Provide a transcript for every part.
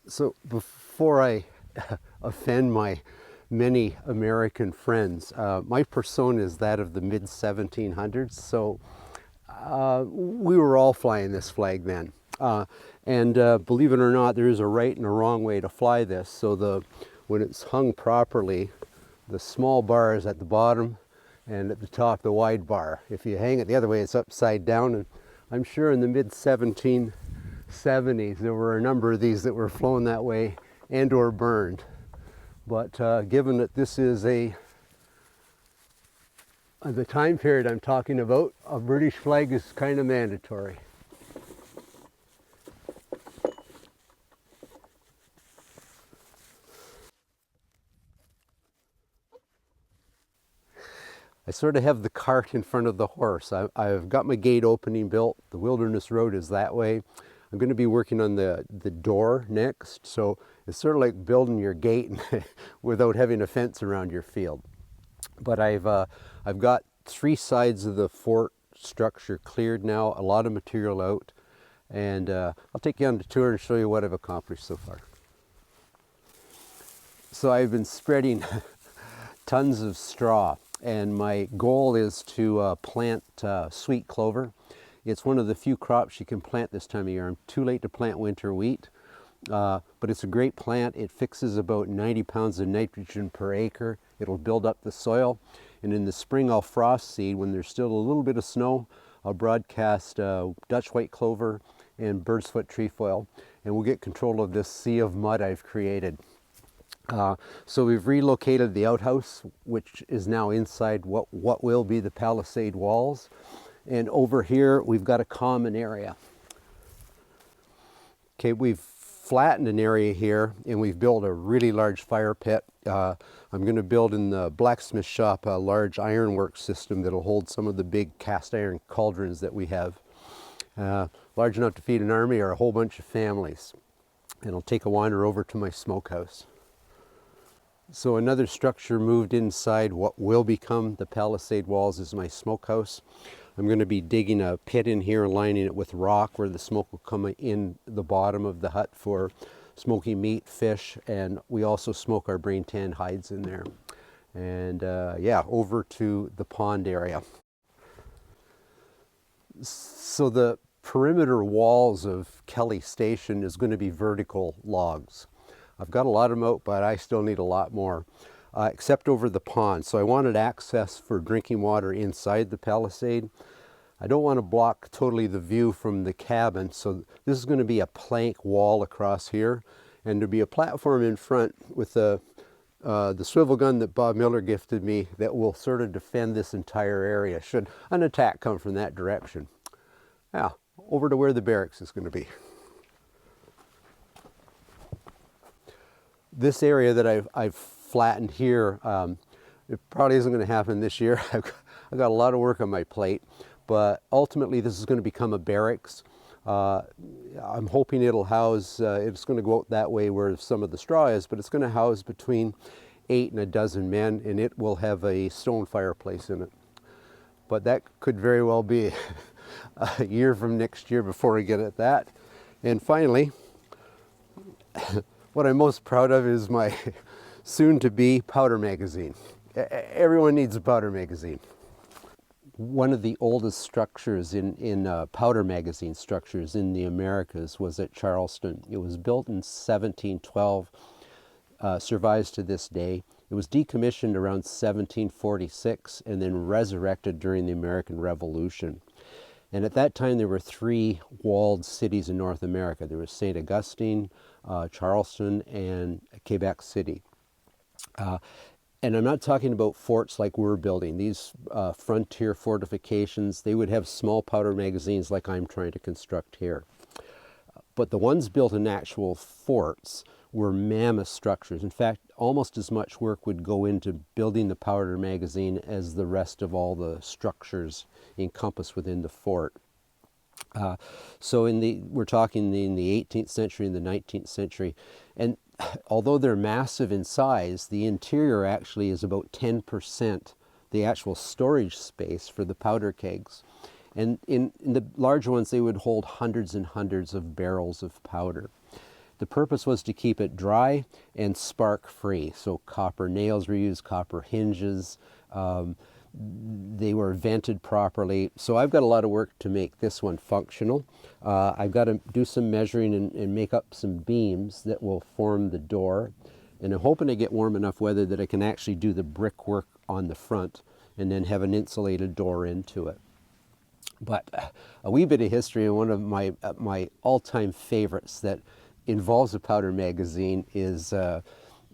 So before I offend my many American friends, my persona is that of the mid 1700s. So we were all flying this flag then. And believe it or not, there is a right and a wrong way to fly this. So when it's hung properly, the small bar is at the bottom, and at the top the wide bar. If you hang it the other way, it's upside down. And I'm sure in the mid 1770s there were a number of these that were flown that way and or burned. But given that this is the time period I'm talking about, a British flag is kind of mandatory. I sort of have the cart in front of the horse. I've got my gate opening built. The wilderness road is that way. I'm going to be working on the door next. So it's sort of like building your gate without having a fence around your field. But I've got 3 sides of the fort structure cleared now, a lot of material out. And I'll take you on the tour and show you what I've accomplished so far. So I've been spreading tons of straw. And my goal is to plant sweet clover. It's one of the few crops you can plant this time of year. I'm too late to plant winter wheat, but it's a great plant. It fixes about 90 pounds of nitrogen per acre. It'll build up the soil. And in the spring, I'll frost seed. When there's still a little bit of snow, I'll broadcast Dutch white clover and bird's foot trefoil, and we'll get control of this sea of mud I've created. So we've relocated the outhouse, which is now inside what will be the Palisade walls. And over here, we've got a common area. Okay, we've flattened an area here, and we've built a really large fire pit. I'm going to build in the blacksmith shop a large ironwork system that'll hold some of the big cast iron cauldrons that we have. Large enough to feed an army or a whole bunch of families. And I'll take a wander over to my smokehouse. So another structure moved inside what will become the Palisade walls is my smokehouse. I'm going to be digging a pit in here and lining it with rock where the smoke will come in the bottom of the hut for smoking meat, fish, and we also smoke our brain tan hides in there. And yeah, over to the pond area. So the perimeter walls of Kelly Station is going to be vertical logs. I've got a lot of them out, but I still need a lot more, except over the pond. So I wanted access for drinking water inside the Palisade. I don't want to block totally the view from the cabin, so this is going to be a plank wall across here, and there'll be a platform in front with the swivel gun that Bob Miller gifted me that will sort of defend this entire area should an attack come from that direction. Now, over to where the barracks is going to be. This area that I've flattened here, it probably isn't going to happen this year. I've got a lot of work on my plate, but ultimately this is going to become a barracks. I'm hoping it'll house, it's going to go out that way where some of the straw is, but it's going to house between 8 and a dozen men, and it will have a stone fireplace in it. But that could very well be a year from next year before I get at that. And finally, what I'm most proud of is my soon-to-be powder magazine. Everyone needs a powder magazine. One of the oldest structures in powder magazine structures in the Americas was at Charleston. It was built in 1712, survives to this day. It was decommissioned around 1746 and then resurrected during the American Revolution. And at that time, there were 3 walled cities in North America. There was St. Augustine, Charleston, and Quebec City. And I'm not talking about forts like we're building. These frontier fortifications, they would have small powder magazines like I'm trying to construct here. But the ones built in actual forts were mammoth structures. In fact, almost as much work would go into building the powder magazine as the rest of all the structures encompassed within the fort. So we're talking in the 18th century and the 19th century. And although they're massive in size, the interior actually is about 10% the actual storage space for the powder kegs. And in the larger ones, they would hold hundreds and hundreds of barrels of powder. The purpose was to keep it dry and spark free. So copper nails were used, copper hinges. They were vented properly. So I've got a lot of work to make this one functional. I've got to do some measuring and make up some beams that will form the door. And I'm hoping to get warm enough weather that I can actually do the brickwork on the front and then have an insulated door into it. But a wee bit of history, and one of my all-time favorites that involves a powder magazine is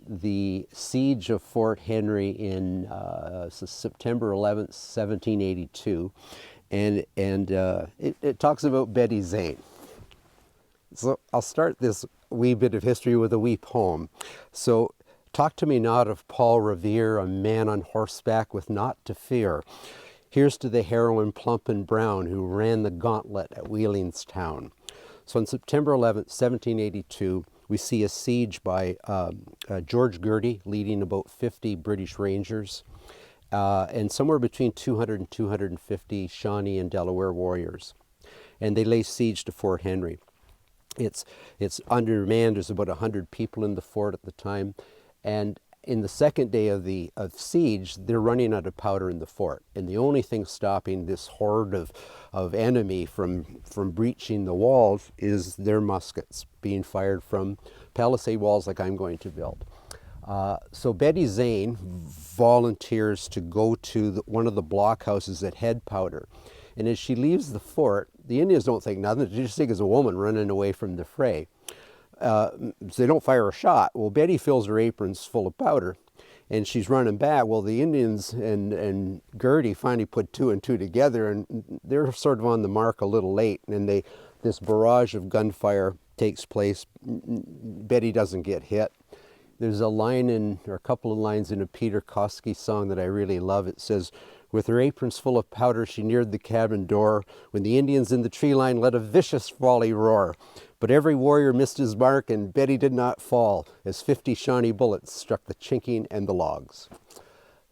the siege of Fort Henry in September 11th, 1782. And it talks about Betty Zane. So I'll start this wee bit of history with a wee poem. So, talk to me not of Paul Revere, a man on horseback with naught to fear. Here's to the heroine plump and brown who ran the gauntlet at Wheelingstown. So on September 11th, 1782, we see a siege by George Girty leading about 50 British Rangers and somewhere between 200 and 250 Shawnee and Delaware warriors. And they lay siege to Fort Henry. It's undermanned. There's about 100 people in the fort at the time. And in the second day of siege, they're running out of powder in the fort. And the only thing stopping this horde of enemy from breaching the walls is their muskets being fired from palisade walls like I'm going to build. So Betty Zane volunteers to go to one of the blockhouses that had powder. And as she leaves the fort, the Indians don't think nothing. They just think it's a woman running away from the fray. So they don't fire a shot. Well, Betty fills her aprons full of powder, and she's running back. Well, the Indians and Girty finally put two and two together, and they're sort of on the mark a little late. And this barrage of gunfire takes place. Betty doesn't get hit. There's a line or a couple of lines in a Peter Kosky song that I really love. It says, "With her aprons full of powder, she neared the cabin door, when the Indians in the tree line let a vicious volley roar. But every warrior missed his mark, and Betty did not fall, as 50 Shawnee bullets struck the chinking and the logs."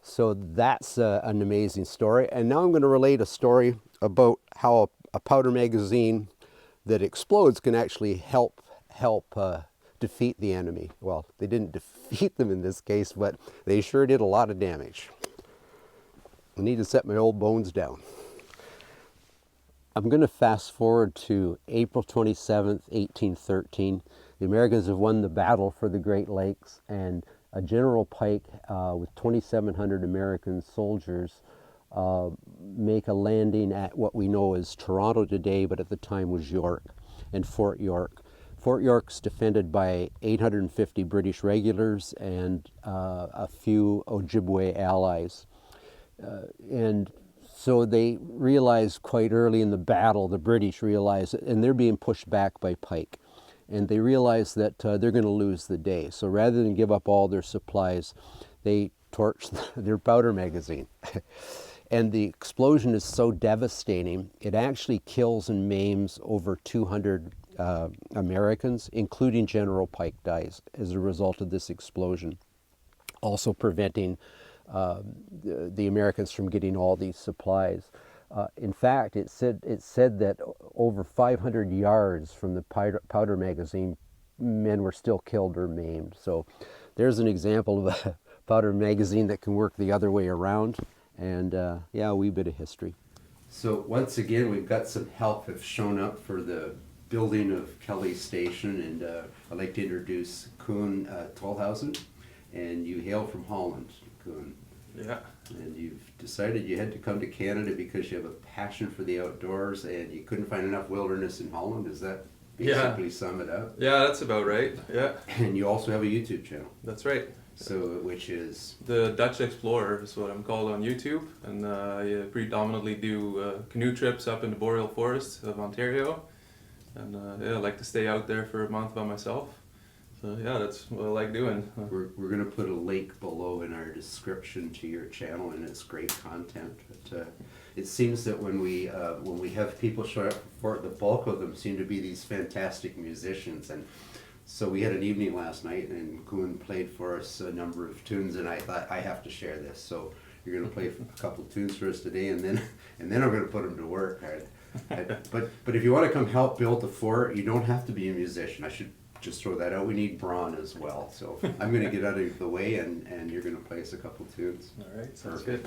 So that's an amazing story. And now I'm going to relate a story about how a powder magazine that explodes can actually help defeat the enemy. Well, they didn't defeat them in this case, but they sure did a lot of damage. I need to set my old bones down. I'm going to fast forward to April 27th, 1813. The Americans have won the battle for the Great Lakes, and General Pike with 2,700 American soldiers make a landing at what we know as Toronto today, but at the time was York, and Fort York. Fort York's defended by 850 British regulars and a few Ojibwe allies. And so they realized quite early in the battle, the British realized, and they're being pushed back by Pike, and they realized that they're going to lose the day. So rather than give up all their supplies, they torched their powder magazine. And the explosion is so devastating, it actually kills and maims over 200 Americans, including General Pike dies as a result of this explosion, also preventing the Americans from getting all these supplies. In fact, it said that over 500 yards from the powder magazine, men were still killed or maimed. So there's an example of a powder magazine that can work the other way around. And yeah, a wee bit of history. So once again, we've got some help have shown up for the building of Kelly Station, and I'd like to introduce Koen Tholhuijsen, and you hail from Holland, Koen. Yeah. And you've decided you had to come to Canada because you have a passion for the outdoors, and you couldn't find enough wilderness in Holland. Does that basically sum it up? Yeah, that's about right. Yeah. And you also have a YouTube channel. That's right. So, which is? The Dutch Explorer is what I'm called on YouTube, and I predominantly do canoe trips up in the boreal forests of Ontario, and yeah, I like to stay out there for a month by myself. So yeah, that's what I like doing. We're going to put a link below in our description to your channel, and it's great content. But it seems that when we have people show up for it, the bulk of them seem to be these fantastic musicians. And so we had an evening last night, and Koen played for us a number of tunes, and I thought, I have to share this. So you're going to play a couple of tunes for us today, and then I'm going to put them to work. But if you want to come help build the fort, you don't have to be a musician. I should just throw that out. We need brawn as well. So I'm going to get out of the way, and you're going to play us a couple tunes. All right, sounds good.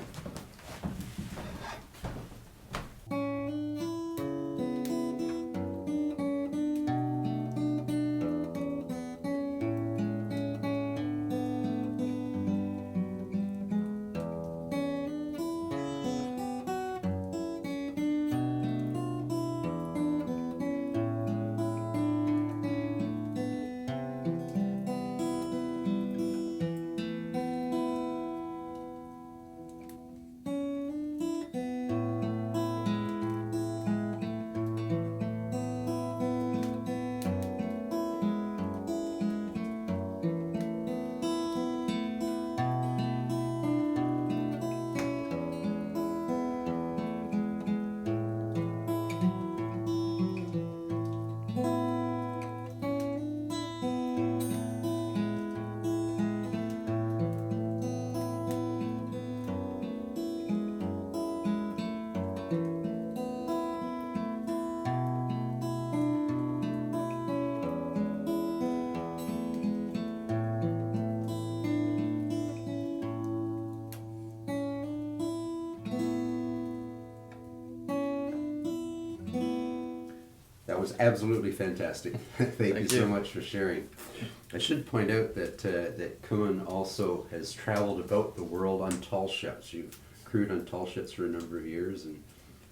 That was absolutely fantastic. Thank you so you. much for sharing. I should point out that that Koen also has traveled about the world on tall ships. You've crewed on tall ships for a number of years, and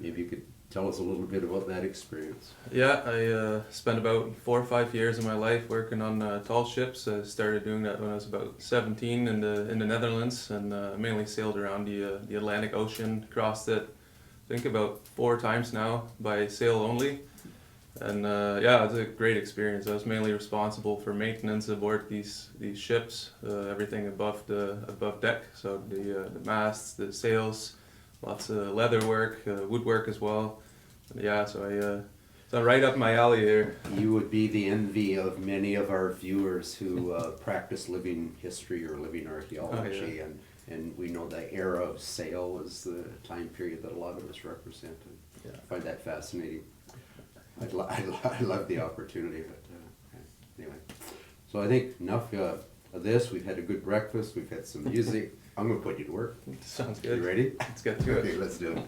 maybe you could tell us a little bit about that experience. Yeah, I spent about 4 or 5 years of my life working on tall ships. I started doing that when I was about 17 in the Netherlands, and mainly sailed around the Atlantic Ocean, crossed it, I think about 4 times now by sail only. And yeah, it was a great experience. I was mainly responsible for maintenance aboard these ships, everything above deck, so the masts, the sails, lots of leather work, woodwork as well. And yeah, so so right up my alley here. You would be the envy of many of our viewers who practice living history or living archaeology, Oh, and we know the era of sail is the time period that a lot of us represent. Yeah. I find that fascinating. I love the opportunity, but anyway. So I think enough of this. We've had a good breakfast. We've had some music. I'm going to put you to work. Sounds good. You ready? Let's get to Okay, it. let's do it.